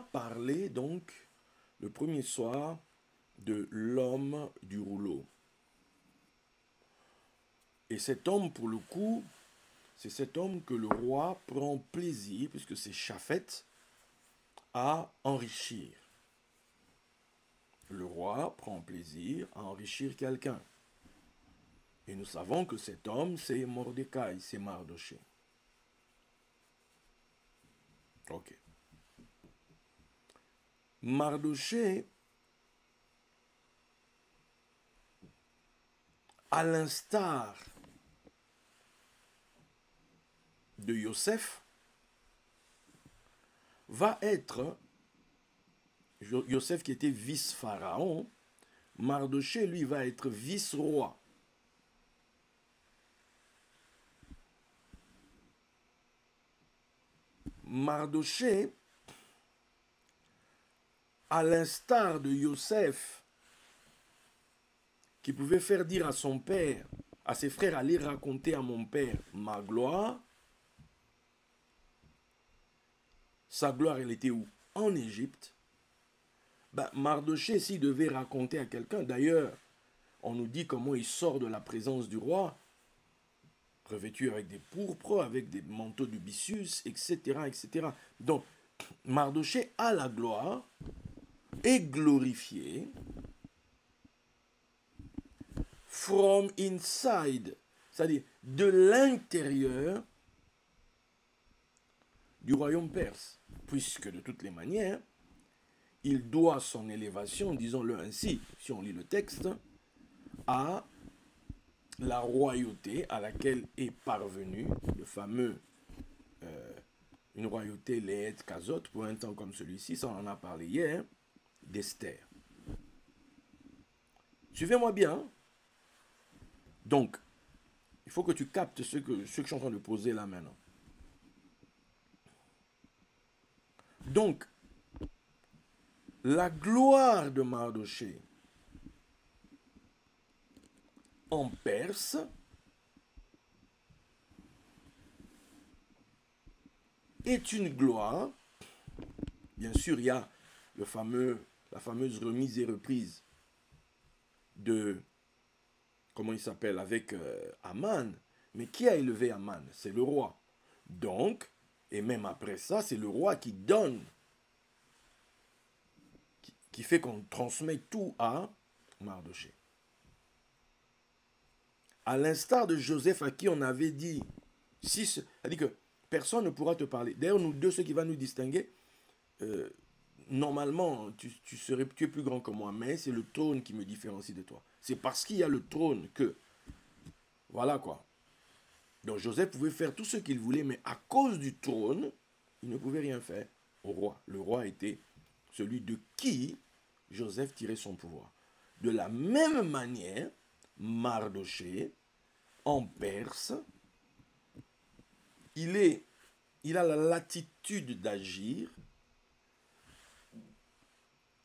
parlé donc le premier soir de l'homme du rouleau. Et cet homme, pour le coup, c'est cet homme que le roi prend plaisir, puisque c'est Shaphat, à enrichir. Le roi prend plaisir à enrichir quelqu'un. Et nous savons que cet homme, c'est Mordecai, c'est Mardoché. Ok. Mardoché, à l'instar de Yosef, va être, Yosef qui était vice-pharaon, Mardoché, lui, va être vice-roi. Mardoché, à l'instar de Yosef, qui pouvait faire dire à son père, à ses frères, allez raconter à mon père ma gloire. Sa gloire, elle était où? En Égypte. Ben, Mardoché, s'il devait raconter à quelqu'un, d'ailleurs, on nous dit comment il sort de la présence du roi, revêtu avec des pourpres, avec des manteaux de byssus, etc., etc. Donc, Mardoché a la gloire, est glorifié, from inside, c'est-à-dire de l'intérieur du royaume perse, puisque de toutes les manières, il doit son élévation, disons-le ainsi, si on lit le texte, à la royauté à laquelle est parvenu le fameux, une royauté Léet Kazot, pour un temps comme celui-ci, ça on en a parlé hier, d'Esther. Suivez-moi bien. Donc, il faut que tu captes ce que je suis en train de poser là maintenant. Donc, la gloire de Mardoché en Perse est une gloire. Bien sûr, il y a la fameuse remise et reprise de, comment il s'appelle, avec Aman. Mais qui a élevé Aman? C'est le roi. Donc, et même après ça, c'est le roi qui donne, qui fait qu'on transmet tout à Mardoché. À l'instar de Joseph à qui on avait dit, c'est-à-dire que personne ne pourra te parler. D'ailleurs, nous deux, ce qui va nous distinguer, normalement, tu es plus grand que moi, mais c'est le trône qui me différencie de toi. C'est parce qu'il y a le trône que, voilà quoi. Donc Joseph pouvait faire tout ce qu'il voulait, mais à cause du trône, il ne pouvait rien faire au roi. Le roi était celui de qui Joseph tirait son pouvoir. De la même manière, Mardoché, en Perse, il a la latitude d'agir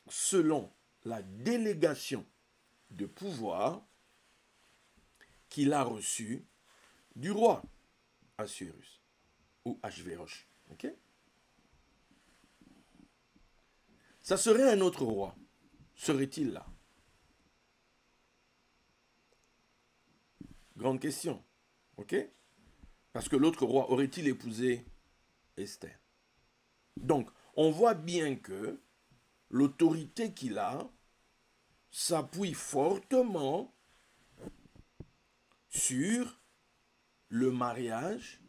selon la délégation de pouvoir qu'il a reçue du roi Assuérus ou Achvérosh. Ok? Ça serait un autre roi. Serait-il là? Grande question. Ok? Parce que l'autre roi aurait-il épousé Esther? Donc, on voit bien que l'autorité qu'il a s'appuie fortement sur le mariage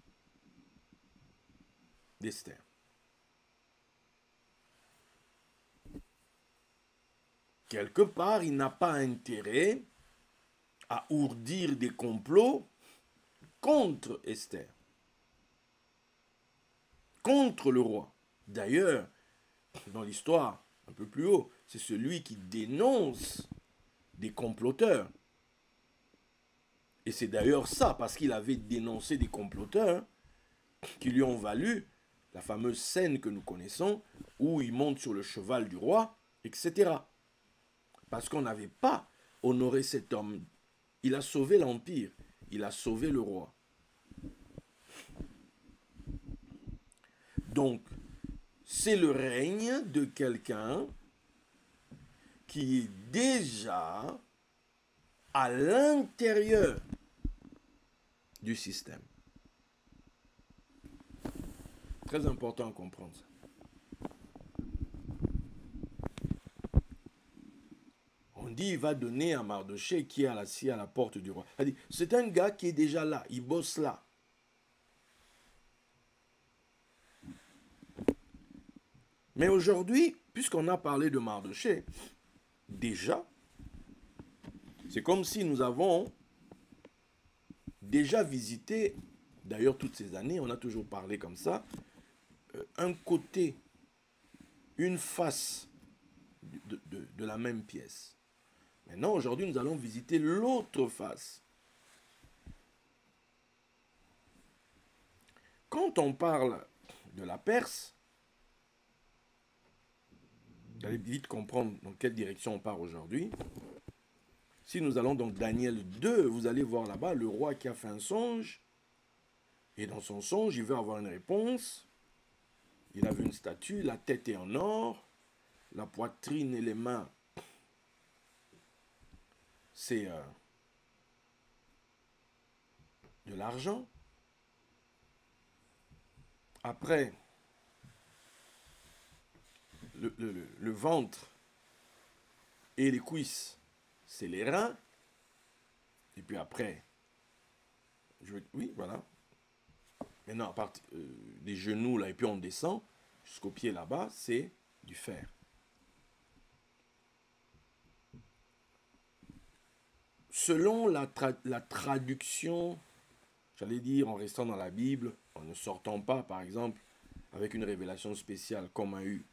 d'Esther. Quelque part, il n'a pas intérêt à ourdir des complots contre Esther, contre le roi. D'ailleurs, dans l'histoire, un peu plus haut, c'est celui qui dénonce des comploteurs. Et c'est d'ailleurs ça, parce qu'il avait dénoncé des comploteurs, qui lui ont valu la fameuse scène que nous connaissons, où il monte sur le cheval du roi, etc. Parce qu'on n'avait pas honoré cet homme. Il a sauvé l'Empire, il a sauvé le roi. Donc, c'est le règne de quelqu'un qui est déjà à l'intérieur du système. Très important à comprendre ça. On dit il va donner à Mardochée qui est assis à la porte du roi. C'est un gars qui est déjà là, il bosse là. Mais aujourd'hui, puisqu'on a parlé de Mardochée, déjà, c'est comme si nous avons déjà visité, d'ailleurs toutes ces années, on a toujours parlé comme ça, un côté, une face de la même pièce. Maintenant, aujourd'hui, nous allons visiter l'autre face. Quand on parle de la Perse, vous allez vite comprendre dans quelle direction on part aujourd'hui. Si nous allons donc Daniel 2, vous allez voir là-bas le roi qui a fait un songe. Et dans son songe, il veut avoir une réponse. Il a vu une statue, la tête est en or, la poitrine et les mains, c'est de l'argent. Après, le ventre et les cuisses, c'est les reins. Et puis après, oui, voilà. Maintenant, à partir des genoux, là, et puis on descend jusqu'au pied là-bas, c'est du fer. Selon la traduction, j'allais dire en restant dans la Bible, en ne sortant pas, par exemple, avec une révélation spéciale comme a eu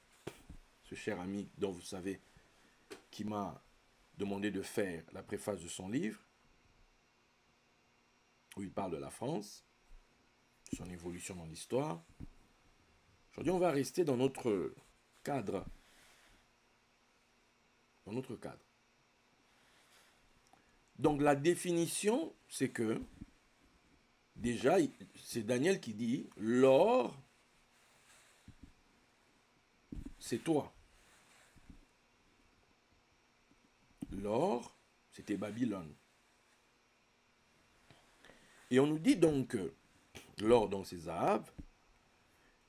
ce cher ami dont vous savez, qui m'a demandé de faire la préface de son livre, où il parle de la France, son évolution dans l'histoire. Aujourd'hui, on va rester dans notre cadre. Dans notre cadre. Donc la définition, c'est que, déjà, c'est Daniel qui dit, l'or, c'est toi. L'or, c'était Babylone. Et on nous dit donc que l'or, donc c'est Zahab,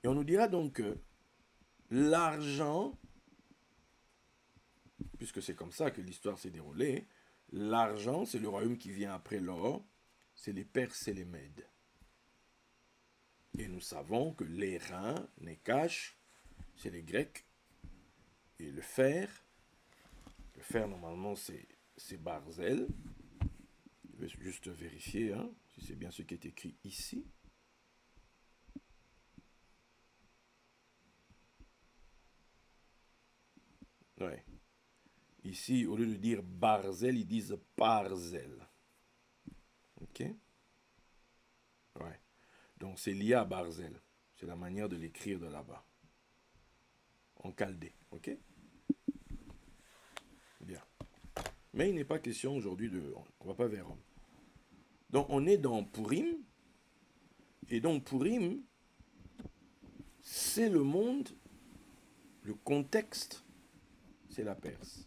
et on nous dira donc que l'argent, puisque c'est comme ça que l'histoire s'est déroulée, l'argent, c'est le royaume qui vient après l'or, c'est les Perses et les Mèdes. Et nous savons que les reins, Nekash, c'est les Grecs, et le fer normalement c'est Barzel. Je vais juste vérifier si c'est bien ce qui est écrit ici. Ouais. Ici, au lieu de dire Barzel, ils disent Parzel. Ok? Ouais. Donc c'est lié à Barzel. C'est la manière de l'écrire de là-bas. En chaldé. Ok? Bien. Mais il n'est pas question aujourd'hui de... On ne va pas vers Rome. Donc on est dans Purim. Et donc Purim, c'est le monde, le contexte, c'est la Perse.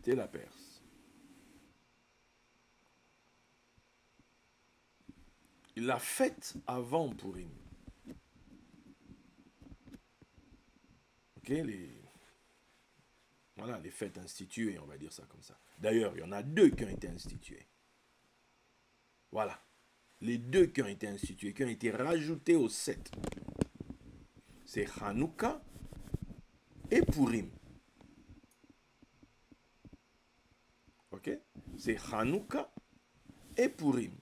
C'est la Perse. La fête avant Purim. Ok, voilà, les fêtes instituées, on va dire ça comme ça. D'ailleurs, il y en a 2 qui ont été instituées. Voilà. Les 2 qui ont été instituées, qui ont été rajoutées aux 7. C'est Hanouka et Purim. Ok? C'est Hanouka et Purim.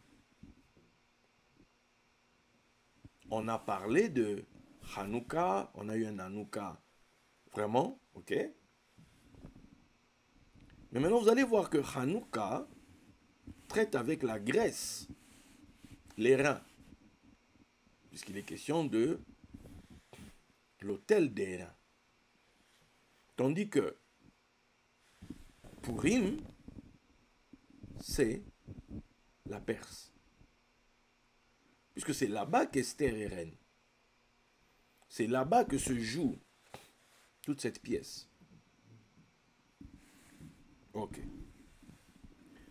On a parlé de Hanouka, on a eu un Hanouka vraiment, ok? Mais maintenant, vous allez voir que Hanouka traite avec la graisse, les reins, puisqu'il est question de l'autel des reins. Tandis que Purim, c'est la Perse. Puisque c'est là-bas qu'Esther est reine. C'est là-bas que se joue toute cette pièce. Ok.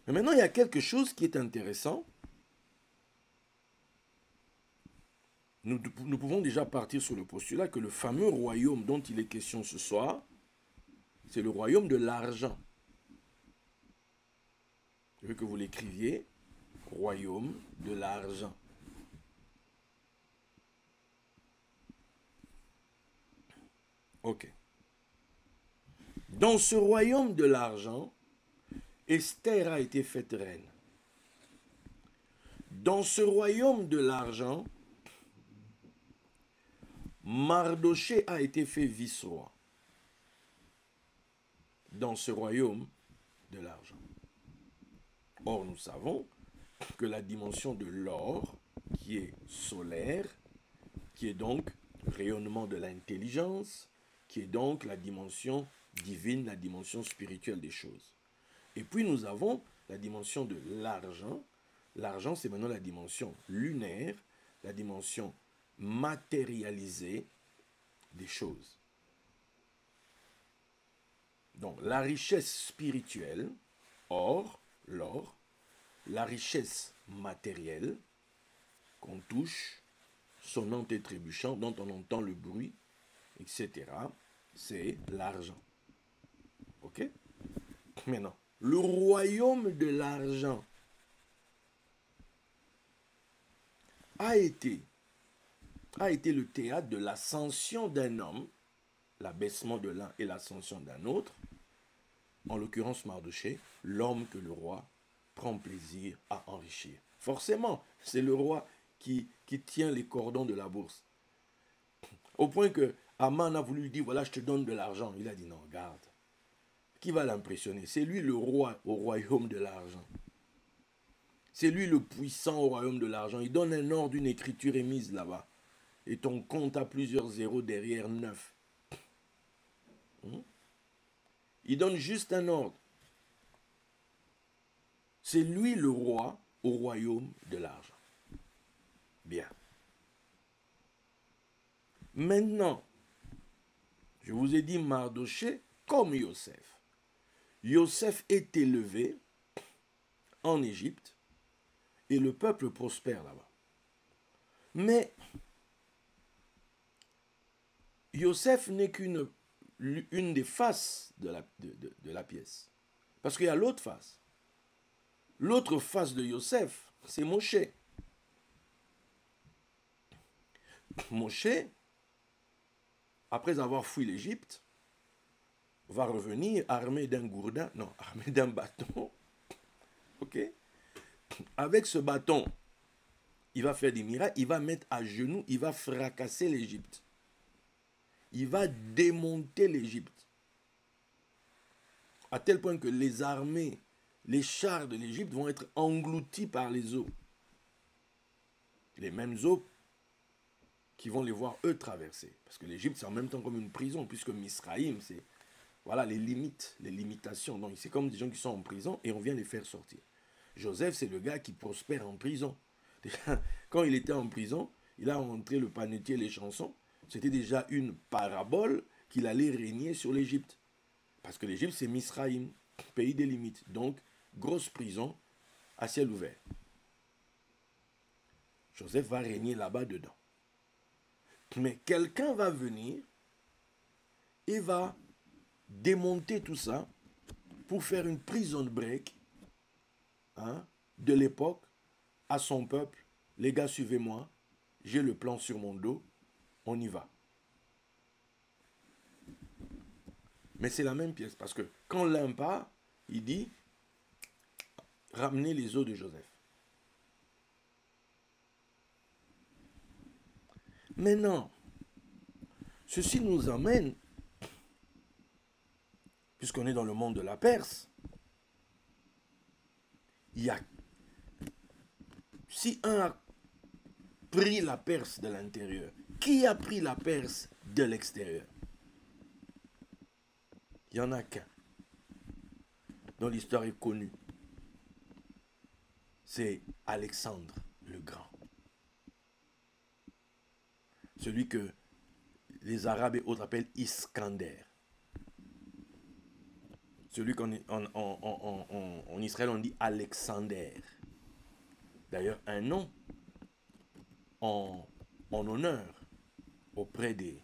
Mais maintenant, il y a quelque chose qui est intéressant. Nous pouvons déjà partir sur le postulat que le fameux royaume dont il est question ce soir, c'est le royaume de l'argent. Je veux que vous l'écriviez, royaume de l'argent. Ok. Dans ce royaume de l'argent, Esther a été faite reine. Dans ce royaume de l'argent, Mardochée a été fait vice-roi. Dans ce royaume de l'argent. Or, nous savons que la dimension de l'or, qui est solaire, qui est donc rayonnement de l'intelligence, qui est donc la dimension divine, la dimension spirituelle des choses. Et puis nous avons la dimension de l'argent. L'argent, c'est maintenant la dimension lunaire, la dimension matérialisée des choses. Donc la richesse spirituelle, or, l'or, la richesse matérielle qu'on touche, sonnant et trébuchant, dont on entend le bruit, etc., c'est l'argent. Ok? Maintenant, le royaume de l'argent a été le théâtre de l'ascension d'un homme, l'abaissement de l'un et l'ascension d'un autre, en l'occurrence Mardochée, l'homme que le roi prend plaisir à enrichir. Forcément, c'est le roi qui tient les cordons de la bourse. Au point que Haman a voulu lui dire, voilà, je te donne de l'argent. Il a dit, non, garde. Qui va l'impressionner? C'est lui le roi au royaume de l'argent. C'est lui le puissant au royaume de l'argent. Il donne un ordre, une écriture émise là-bas. Et ton compte a plusieurs zéros derrière 9. Il donne juste un ordre. C'est lui le roi au royaume de l'argent. Bien. Maintenant, je vous ai dit Mardochée comme Yosef. Yosef est élevé en Égypte et le peuple prospère là-bas. Mais Yosef n'est qu'une des faces de la pièce. Parce qu'il y a l'autre face. L'autre face de Yosef, c'est Moshe. Moshe, après avoir fui l'Égypte, va revenir armé d'un gourdin, non, armé d'un bâton. Ok? Avec ce bâton, il va faire des miracles, il va mettre à genoux, il va fracasser l'Égypte. Il va démonter l'Égypte. À tel point que les armées, les chars de l'Égypte vont être engloutis par les eaux. Les mêmes eaux qui vont les voir eux traverser. Parce que l'Égypte, c'est en même temps comme une prison, puisque Misraïm, c'est voilà les limites, les limitations. Donc c'est comme des gens qui sont en prison et on vient les faire sortir. Joseph, c'est le gars qui prospère en prison. Déjà, quand il était en prison, il a rentré le panetier, les chansons. C'était déjà une parabole qu'il allait régner sur l'Égypte. Parce que l'Égypte, c'est Misraïm, pays des limites. Donc, grosse prison à ciel ouvert. Joseph va régner là-bas dedans. Mais quelqu'un va venir et va démonter tout ça pour faire une prison de break de l'époque à son peuple. Les gars, suivez-moi. J'ai le plan sur mon dos. On y va. Mais c'est la même pièce. Parce que quand l'un part, il dit ramenez les os de Joseph. Maintenant, ceci nous emmène, puisqu'on est dans le monde de la Perse, il y a, si un a pris la Perse de l'intérieur, qui a pris la Perse de l'extérieur? Il n'y en a qu'un, dont l'histoire est connue. C'est Alexandre le Grand. Celui que les Arabes et autres appellent Iskander. Celui en Israël on dit Alexander. D'ailleurs, un nom en honneur auprès des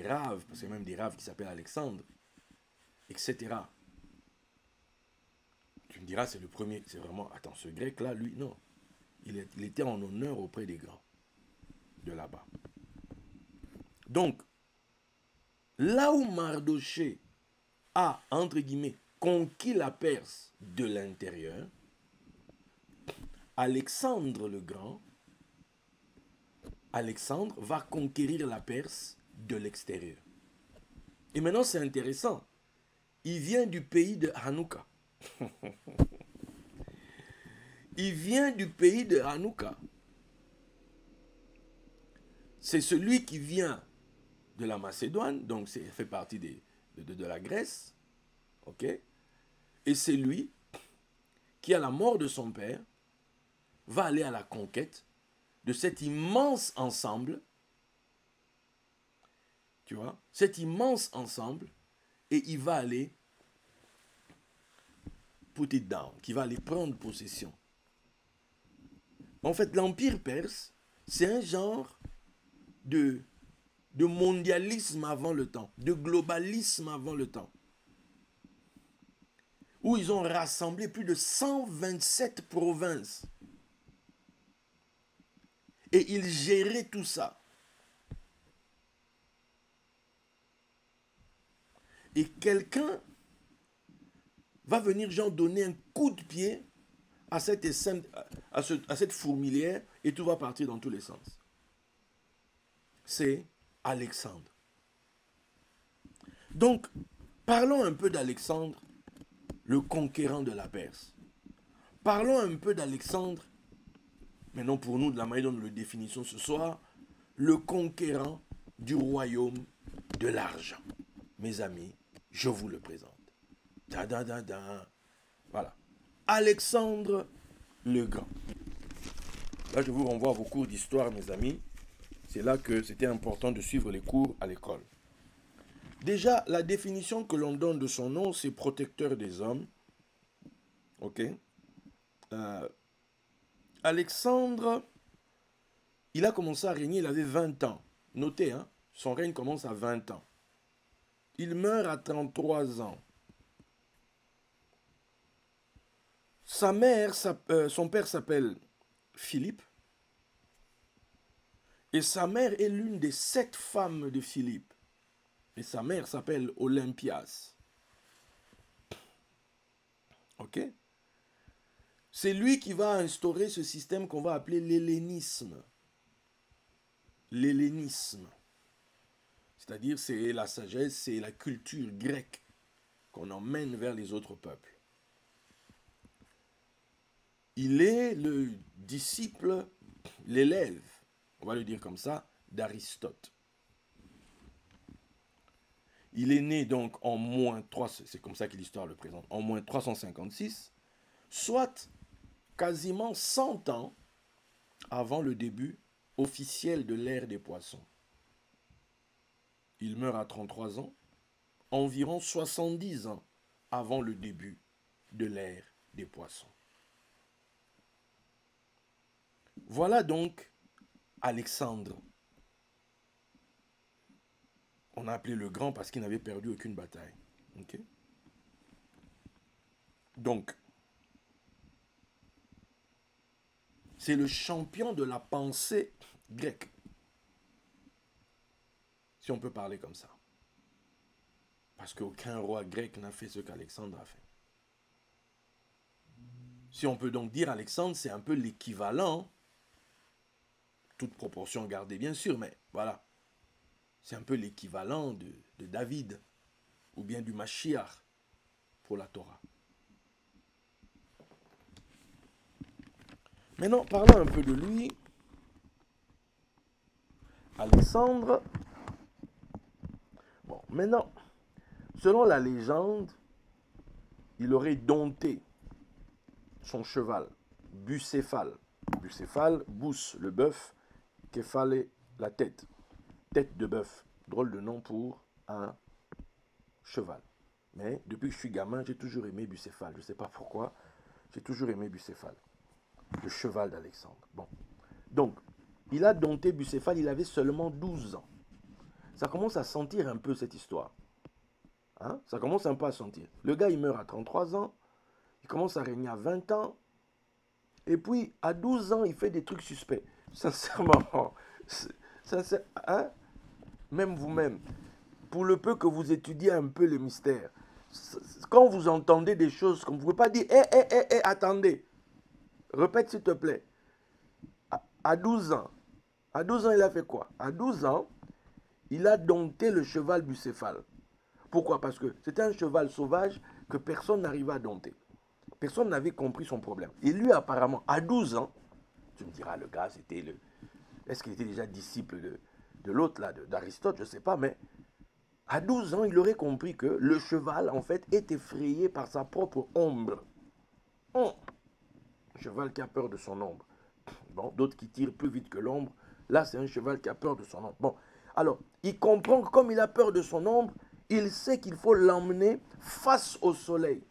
Raves, parce qu'il y a même des Raves qui s'appellent Alexandre, etc. Tu me diras, c'est le premier, c'est vraiment, attends, ce grec-là, lui, non. Il était en honneur auprès des grands de là-bas. Donc, là où Mardochée a, entre guillemets, conquis la Perse de l'intérieur, Alexandre le Grand, Alexandre va conquérir la Perse de l'extérieur. Et maintenant, c'est intéressant. Il vient du pays de Hanouka. Il vient du pays de Hanouka. C'est celui qui vient de la Macédoine, donc ça fait partie de la Grèce. Ok? Et c'est lui qui, à la mort de son père, va aller à la conquête de cet immense ensemble. Tu vois? Cet immense ensemble. Et il va aller put it down, qui va aller prendre possession. En fait, l'Empire perse, c'est un genre de mondialisme avant le temps, de globalisme avant le temps, où ils ont rassemblé plus de 127 provinces. Et ils géraient tout ça. Et quelqu'un va venir genre donner un coup de pied à cette fourmilière et tout va partir dans tous les sens. C'est Alexandre. Donc, parlons un peu d'Alexandre, le conquérant de la Perse. Parlons un peu d'Alexandre, maintenant pour nous, de la manière dont nous le définissons ce soir, le conquérant du royaume de l'argent. Mes amis, je vous le présente. Da, da, da, da. Voilà. Alexandre le Grand. Là, je vous renvoie à vos cours d'histoire, mes amis. C'est là que c'était important de suivre les cours à l'école. Déjà, la définition que l'on donne de son nom, c'est protecteur des hommes. Ok. Alexandre, il a commencé à régner, il avait 20 ans. Notez, hein, son règne commence à 20 ans. Il meurt à 33 ans. Sa mère, son père s'appelle Philippe. Et sa mère est l'une des 7 femmes de Philippe. Et sa mère s'appelle Olympias. Ok? C'est lui qui va instaurer ce système qu'on va appeler l'hellénisme. L'hellénisme. C'est-à-dire, c'est la sagesse, c'est la culture grecque qu'on emmène vers les autres peuples. Il est le disciple, l'élève, on va le dire comme ça, d'Aristote. Il est né donc en moins 3, c'est comme ça que l'histoire le présente, en moins 356, soit quasiment 100 ans avant le début officiel de l'ère des poissons. Il meurt à 33 ans, environ 70 ans avant le début de l'ère des poissons. Voilà donc Alexandre. On a appelé le grand parce qu'il n'avait perdu aucune bataille. Okay? Donc, c'est le champion de la pensée grecque. Si on peut parler comme ça. Parce qu'aucun roi grec n'a fait ce qu'Alexandre a fait. Si on peut donc dire Alexandre, c'est un peu l'équivalent, toute proportion gardée bien sûr, mais voilà. C'est un peu l'équivalent de David, ou bien du Mashiach pour la Torah. Maintenant, parlons un peu de lui. Alexandre. Bon, maintenant, selon la légende, il aurait dompté son cheval, Bucéphale. Bucéphale, bous, le bœuf, képhale, la tête. Tête de bœuf, drôle de nom pour un cheval. Mais depuis que je suis gamin, j'ai toujours aimé Bucéphale. Je ne sais pas pourquoi, j'ai toujours aimé Bucéphale. Le cheval d'Alexandre. Bon. Donc, il a dompté Bucéphale, il avait seulement 12 ans. Ça commence à sentir un peu cette histoire. Hein? Ça commence un peu à sentir. Le gars, il meurt à 33 ans. Il commence à régner à 20 ans. Et puis, à 12 ans, il fait des trucs suspects. Sincèrement. Hein? Même vous-même. Pour le peu que vous étudiez un peu le mystère. Quand vous entendez des choses, vous ne pouvez pas dire, attendez. Répète s'il te plaît. À 12 ans. À 12 ans, il a fait quoi? À 12 ans, il a dompté le cheval Bucéphale. Pourquoi? Parce que c'était un cheval sauvage que personne n'arrivait à dompter. Personne n'avait compris son problème. Et lui, apparemment, à 12 ans, tu me diras, le gars, c'était le... Est-ce qu'il était déjà disciple de l'autre, là, d'Aristote? Je ne sais pas, mais à 12 ans, il aurait compris que le cheval, en fait, est effrayé par sa propre ombre. Un cheval qui a peur de son ombre. Bon, d'autres qui tirent plus vite que l'ombre. Là, c'est un cheval qui a peur de son ombre. Bon, alors, il comprend que comme il a peur de son ombre, il sait qu'il faut l'emmener face au soleil.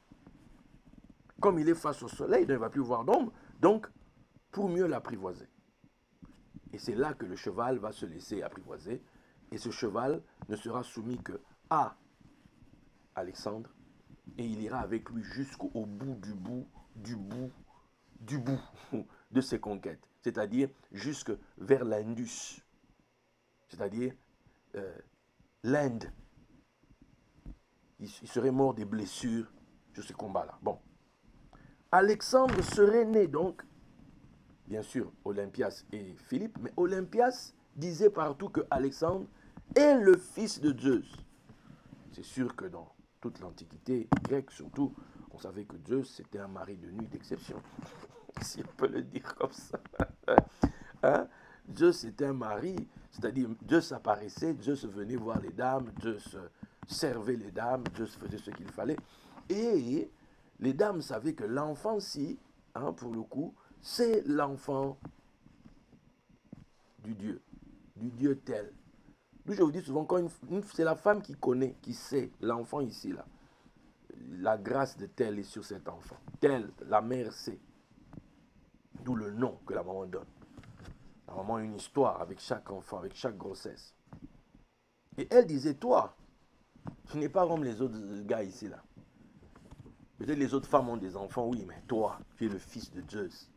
Comme il est face au soleil, il ne va plus voir d'ombre, donc pour mieux l'apprivoiser. Et c'est là que le cheval va se laisser apprivoiser, et ce cheval ne sera soumis que à Alexandre, et il ira avec lui jusqu'au bout de ses conquêtes, c'est-à-dire jusque vers l'Indus, c'est-à-dire l'Inde. Il serait mort des blessures sur ce combat-là. Bon. Alexandre serait né donc, bien sûr, Olympias et Philippe, mais Olympias disait partout que Alexandre est le fils de Zeus. C'est sûr que dans toute l'Antiquité grecque surtout, on savait que Zeus c'était un mari de nuit d'exception, si on peut le dire comme ça. Hein? Zeus était un mari, c'est-à-dire Zeus apparaissait, Zeus venait voir les dames, Zeus servait les dames, Zeus faisait ce qu'il fallait. Et les dames savaient que l'enfant-ci, hein, pour le coup, c'est l'enfant du Dieu tel. D'où je vous dis souvent, c'est la femme qui connaît, qui sait, l'enfant ici, là. La grâce de tel est sur cet enfant. Tel, la mère sait. D'où le nom que la maman donne. La maman a une histoire avec chaque enfant, avec chaque grossesse. Et elle disait, toi, tu n'es pas comme les autres gars ici, là. Peut-être les autres femmes ont des enfants, oui, mais toi, tu es le fils de Zeus.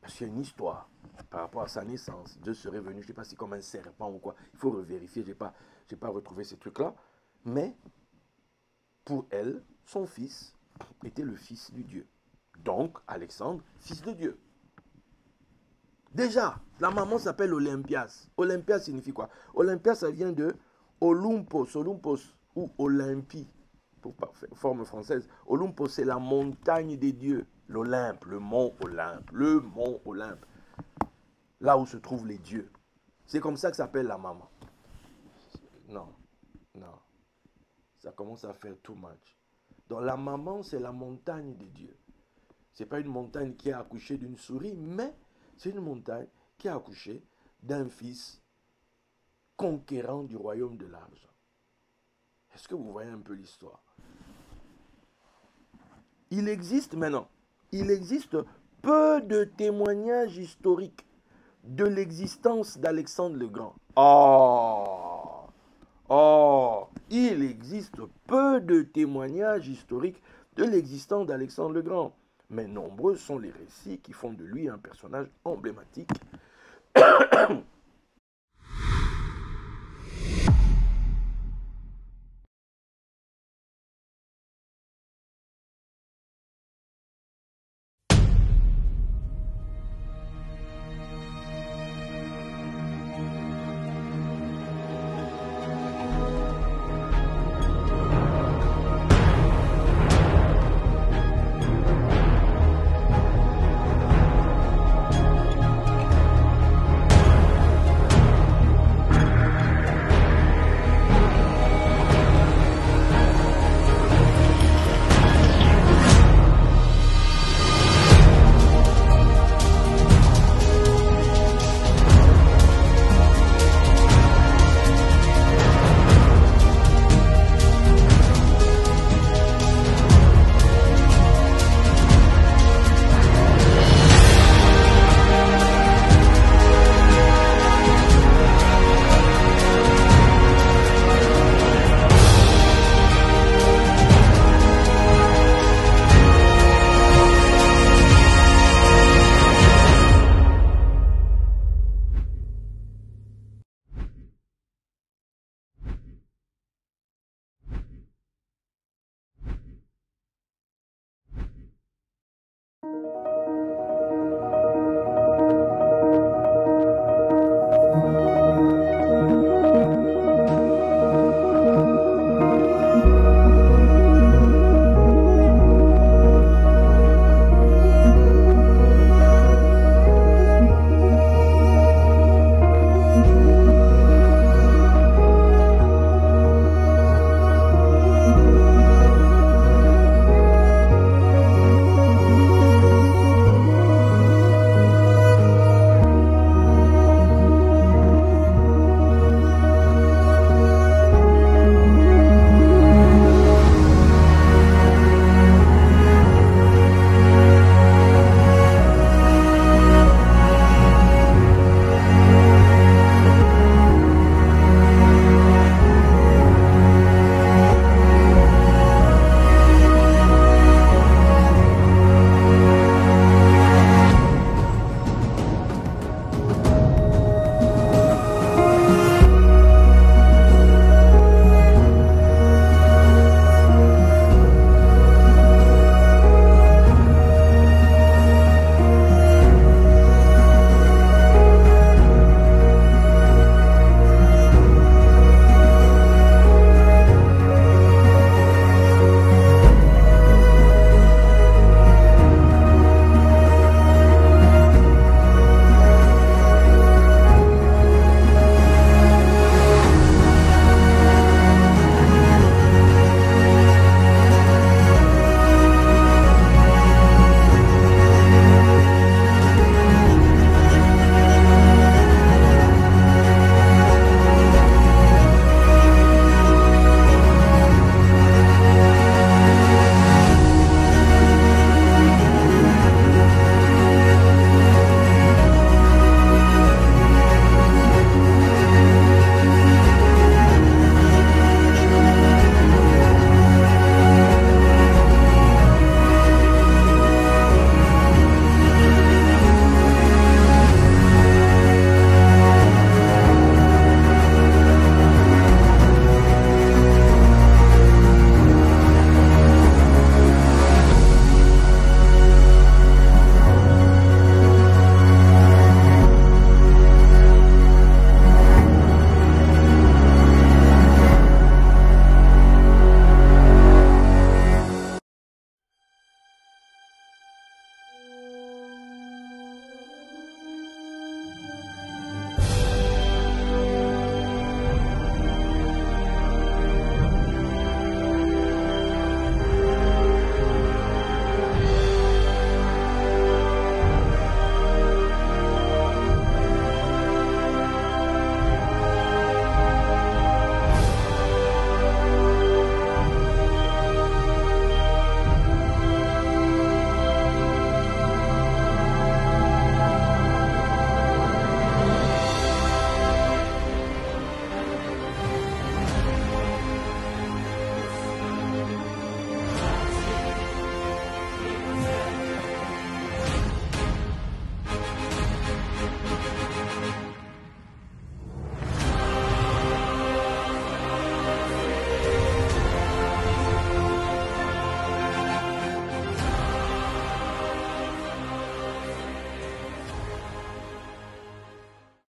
Parce qu'il y a une histoire par rapport à sa naissance. Zeus serait venu, je ne sais pas si comme un serpent ou quoi. Il faut revérifier, je n'ai pas retrouvé ces trucs-là. Mais pour elle, son fils était le fils du Dieu. Donc, Alexandre, fils de Dieu. Déjà, la maman s'appelle Olympias. Olympias signifie quoi? Olympias, ça vient de Olympos, ou Olympie. Pour forme française, Olympos, c'est la montagne des dieux, l'Olympe, le mont Olympe, là où se trouvent les dieux. C'est comme ça que s'appelle la maman. Non, ça commence à faire too much. Donc la maman, c'est la montagne des dieux. C'est pas une montagne qui a accouché d'une souris, mais c'est une montagne qui a accouché d'un fils conquérant du royaume de l'argent. Est-ce que vous voyez un peu l'histoire? Il existe peu de témoignages historiques de l'existence d'Alexandre le Grand. Il existe peu de témoignages historiques de l'existence d'Alexandre le Grand. Mais nombreux sont les récits qui font de lui un personnage emblématique